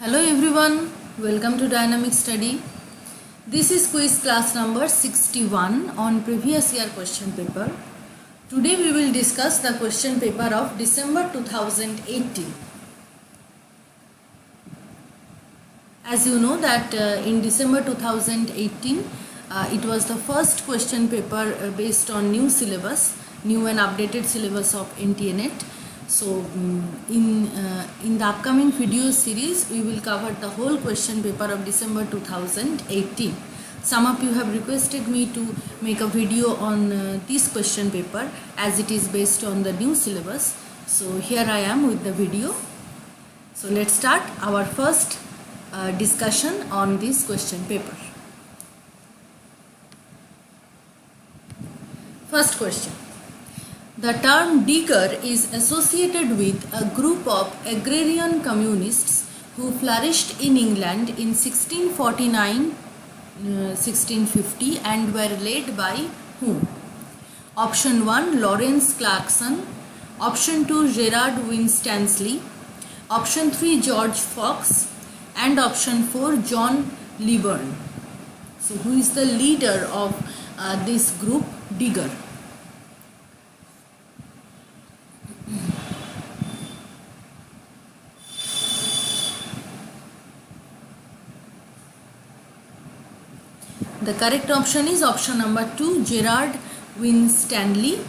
Hello everyone, welcome to Dynamic Study. This is quiz class number 61 on previous year question paper. Today we will discuss the question paper of December 2018. As you know that in December 2018 it was the first question paper based on new syllabus, new and updated syllabus of NTNet. So in the upcoming video series we will cover the whole question paper of December 2018. Some of you have requested me to make a video on this question paper as it is based on the new syllabus. So here I am with the video. So let's start our first discussion on this question paper. First question. The term digger is associated with a group of agrarian communists who flourished in England in 1649-1650 and were led by whom? Option 1 Lawrence Clarkson, Option 2 Gerard Winstanley, Option 3 George Fox, and Option 4 John Leyburn. So who is the leader of this group digger? The correct option is option number 2, Gerard Winstanley.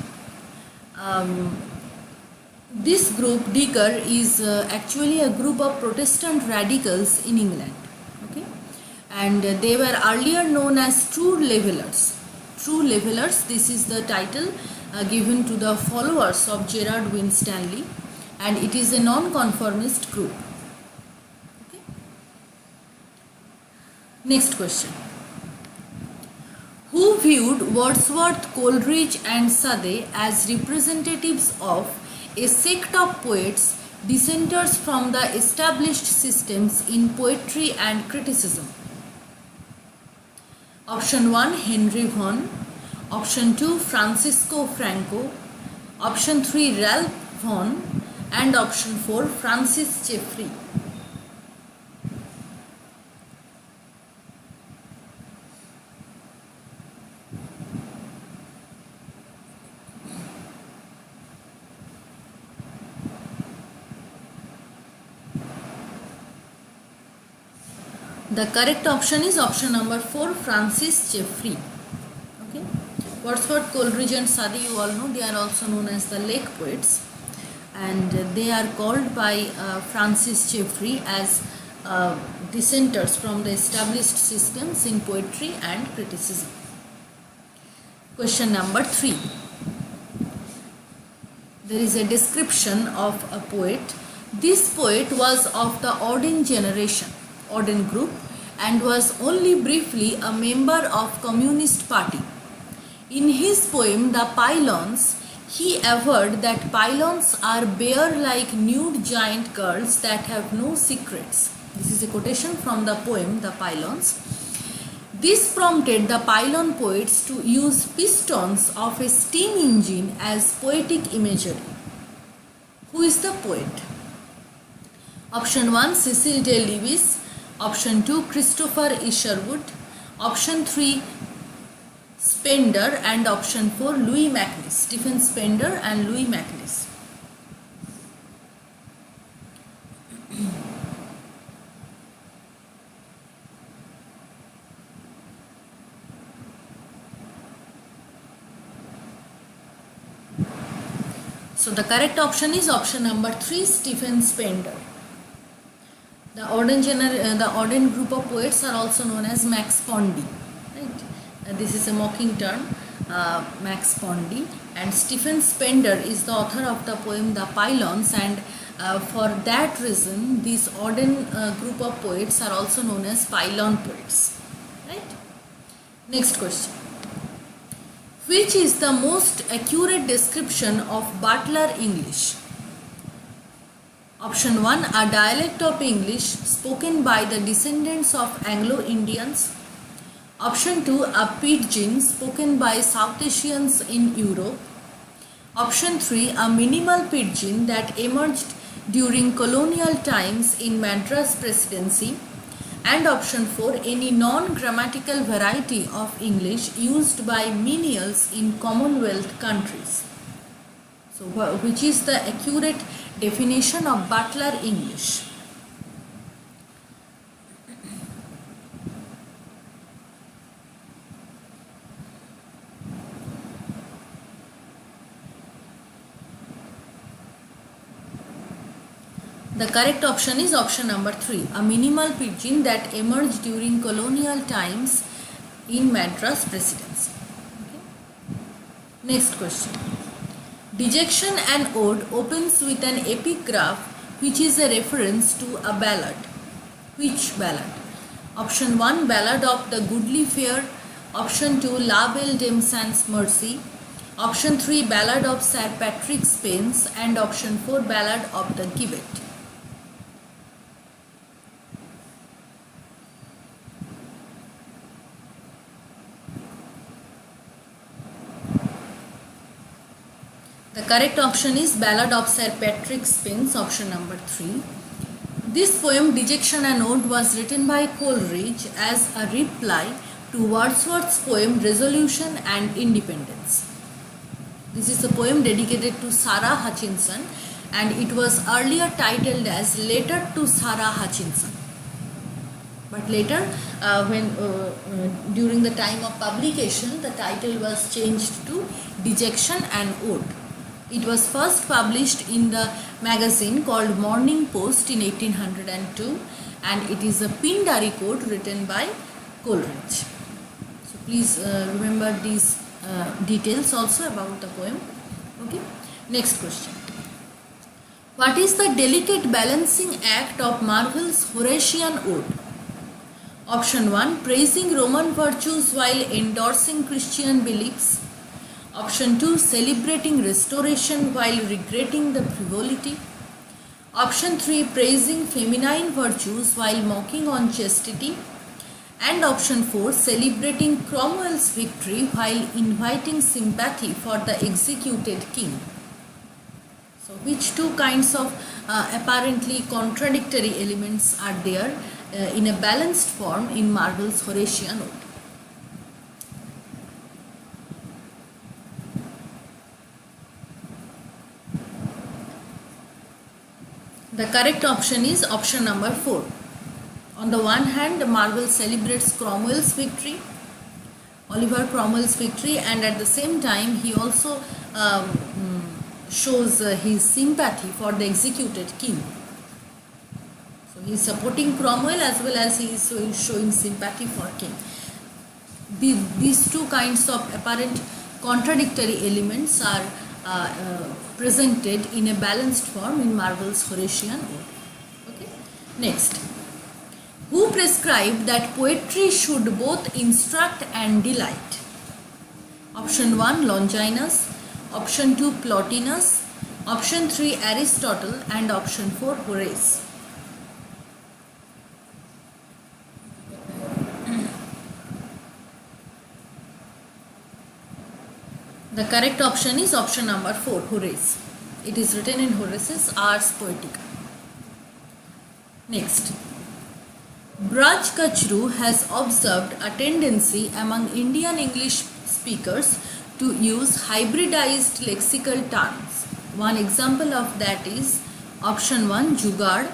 This group digger is actually a group of Protestant radicals in England. Okay, and they were earlier known as True Levelers. True Levelers, this is the title given to the followers of Gerard Winstanley, and it is a non-conformist group. Okay. Next question. Who viewed Wordsworth, Coleridge and Southey as representatives of a sect of poets dissenters from the established systems in poetry and criticism? Option 1 Henry Vaughan, Option 2 Francisco Franco, Option 3 Ralph Vaughan, and Option 4 Francis Jeffrey. The correct option is option number 4, Francis Jeffrey. Okay. Wordsworth, Coleridge and Southey, you all know, they are also known as the Lake Poets, and they are called by Francis Jeffrey as dissenters from the established systems in poetry and criticism. Question number 3. There is a description of a poet. This poet was of the Auden generation, Auden group, and was only briefly a member of Communist Party. In his poem The Pylons, he averred that pylons are bear-like nude giant girls that have no secrets. This is a quotation from the poem The Pylons. This prompted the pylon poets to use pistons of a steam engine as poetic imagery. Who is the poet? Option 1 Cecil Day Lewis, Option 2 Christopher Isherwood, Option 3 Spender, and Option 4 Louis Macnish. Stephen Spender and Louis Macnish. So the correct option is option number 3, Stephen Spender. The Auden group of poets are also known as Max Pondy. Right? This is a mocking term, Max Pondy. And Stephen Spender is the author of the poem The Pylons, and for that reason, these Auden group of poets are also known as pylon poets. Right? Next question. Which is the most accurate description of Butler English? Option 1 A dialect of English spoken by the descendants of Anglo-Indians. Option 2 A pidgin spoken by South Asians in Europe. Option 3 A minimal pidgin that emerged during colonial times in Madras Presidency, and option 4, any non-grammatical variety of English used by menials in Commonwealth countries. So which is the accurate definition of Butler English? The correct option is option number 3, a minimal pidgin that emerged during colonial times in Madras Presidency. Okay. Next question. Dejection and Ode opens with an epigraph which is a reference to a ballad. Which ballad? Option 1, Ballad of the Goodly Fair. Option 2, La Belle Dame Sans Mercy. Option 3, Ballad of Sir Patrick Spens. And option 4, Ballad of the Gibbet. The correct option is Ballad of Sir Patrick Spens, option number 3. This poem, Dejection and Ode, was written by Coleridge as a reply to Wordsworth's poem Resolution and Independence. This is a poem dedicated to Sarah Hutchinson, and it was earlier titled as Letter to Sarah Hutchinson. But later, during the time of publication, the title was changed to Dejection and Ode. It was first published in the magazine called Morning Post in 1802, and it is a Pindari quote written by Coleridge. So please remember these details also about the poem. Okay. Next question. What is the delicate balancing act of Marvell's Horatian Ode? Option 1, praising Roman virtues while endorsing Christian beliefs. Option 2, celebrating restoration while regretting the frivolity. Option 3, praising feminine virtues while mocking on chastity. And option 4, celebrating Cromwell's victory while inviting sympathy for the executed king. So which two kinds of apparently contradictory elements are there in a balanced form in Marvell's Horatian Ode? The correct option is option number 4. On the one hand, Marvell celebrates Cromwell's victory, Oliver Cromwell's victory, and at the same time he also shows his sympathy for the executed king. So he is supporting Cromwell as well as he is showing sympathy for king. These two kinds of apparent contradictory elements are presented in a balanced form in Marvell's Horatian Ode. Okay. Next. Who prescribed that poetry should both instruct and delight? Option 1, Longinus. Option 2, Plotinus. Option 3, Aristotle. And option 4, Horace. The correct option is option number 4, Horace. It is written in Horace's Ars Poetica. Next. Braj Kachru has observed a tendency among Indian English speakers to use hybridized lexical terms. One example of that is option 1, Jugaad,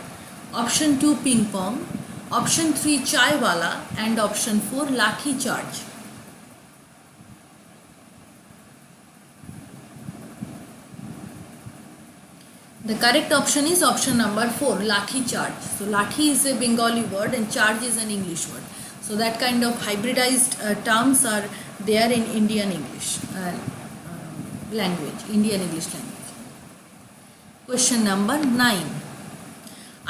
option 2, Ping Pong, option 3, Chaiwala, and option 4, Lathi Charge. The correct option is option number 4, Lathi Charge. So Lathi is a Bengali word and charge is an English word. So that kind of hybridized terms are there in Indian English language, Indian English language. Question number 9.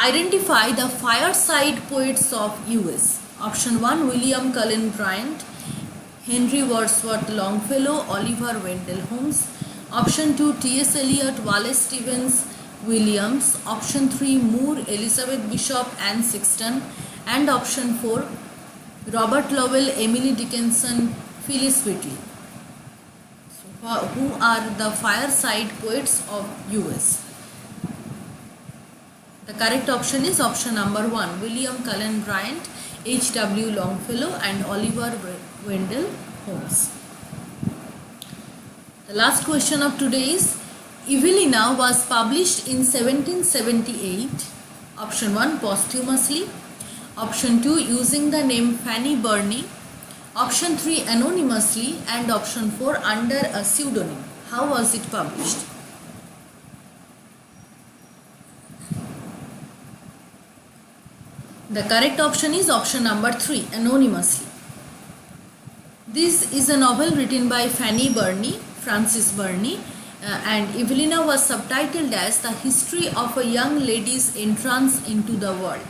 Identify the fireside poets of US. Option 1, William Cullen Bryant, Henry Wadsworth Longfellow, Oliver Wendell Holmes. Option 2, T.S. Eliot, Wallace Stevens, Williams. Option 3, Moore, Elizabeth Bishop, Anne Sexton. And option 4, Robert Lowell, Emily Dickinson, Phyllis Whitley. So who are the fireside poets of US? The correct option is option number 1, William Cullen Bryant, H.W. Longfellow and Oliver Wendell Holmes. The last question of today is, Evelina was published in 1778. Option 1, posthumously. Option 2, using the name Fanny Burney. Option 3, anonymously. And option 4, under a pseudonym. How was it published? The correct option is option number 3, anonymously. This is a novel written by Fanny Burney, Frances Burney, and Evelina was subtitled as The History of a Young Lady's Entrance into the World.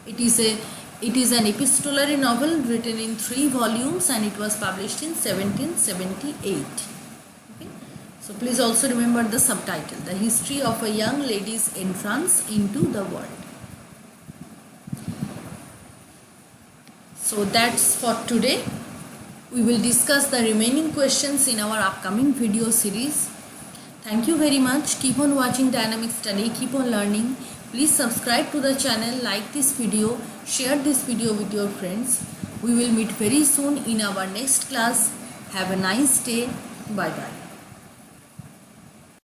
It is an epistolary novel written in 3 volumes and it was published in 1778. Okay? So please also remember the subtitle, The History of a Young Lady's Entrance into the World. So that's for today. We will discuss the remaining questions in our upcoming video series. Thank you very much. Keep on watching Dynamic Study. Keep on learning. Please subscribe to the channel, like this video, share this video with your friends. We will meet very soon in our next class. Have a nice day. Bye bye.